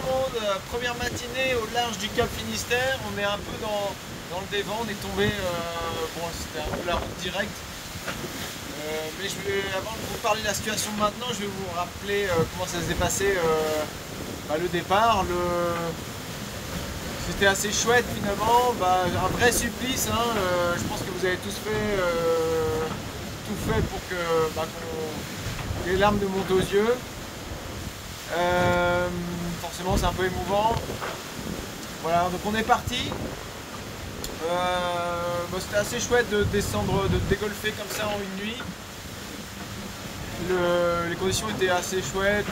monde, première matinée au large du Cap Finistère. On est un peu dans le dévent, on est tombé, bon c'était un peu la route directe. Mais avant de vous parler de la situation de maintenant, je vais vous rappeler comment ça s'est passé le départ. C'était assez chouette finalement, un vrai supplice. Hein, je pense que vous avez tous fait tout fait pour que les larmes nous montent aux yeux. Forcément c'est un peu émouvant. Voilà, donc on est parti. C'était assez chouette de descendre, de dégolfer comme ça en une nuit. Les conditions étaient assez chouettes,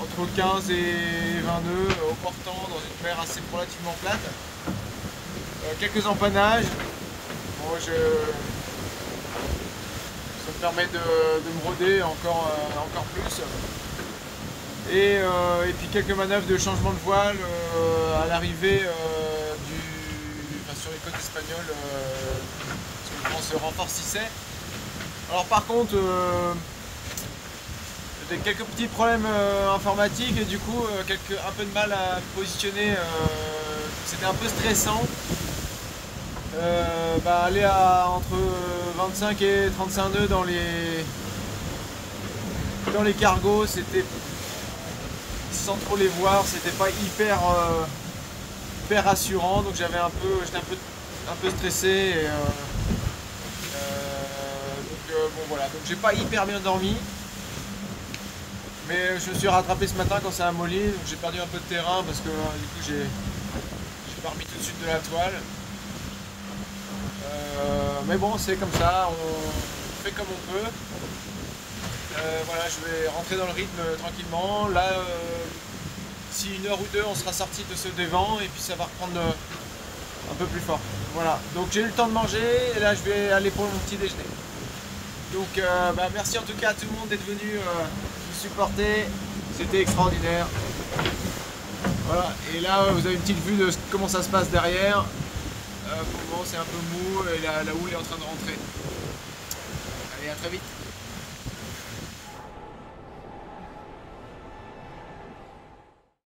entre 15 et 20 nœuds au portant dans une mer assez relativement plate. Quelques empannages. Bon, ça me permet de me roder encore plus. Et puis quelques manœuvres de changement de voile à l'arrivée sur les côtes espagnoles, parce que le vent se renforcissait. Alors par contre, j'ai quelques petits problèmes informatiques et du coup un peu de mal à me positionner. C'était un peu stressant. Aller entre 25 et 35 nœuds dans les cargos, c'était sans trop les voir, c'était pas hyper rassurant, donc j'étais un peu stressé. Bon voilà, donc j'ai pas hyper bien dormi, mais je me suis rattrapé ce matin quand ça a molli, donc j'ai perdu un peu de terrain parce que du coup j'ai pas remis tout de suite de la toile. Mais bon, c'est comme ça, on fait comme on peut. Voilà, je vais rentrer dans le rythme tranquillement. Là, d'ici 1 heure ou 2, on sera sorti de ce dévent et puis ça va reprendre un peu plus fort. Voilà, donc j'ai eu le temps de manger et là je vais aller pour mon petit déjeuner. Donc merci en tout cas à tout le monde d'être venu nous supporter, c'était extraordinaire. Voilà, et là vous avez une petite vue de comment ça se passe derrière. Pour le moment c'est un peu mou et la houle est en train de rentrer. Allez, à très vite.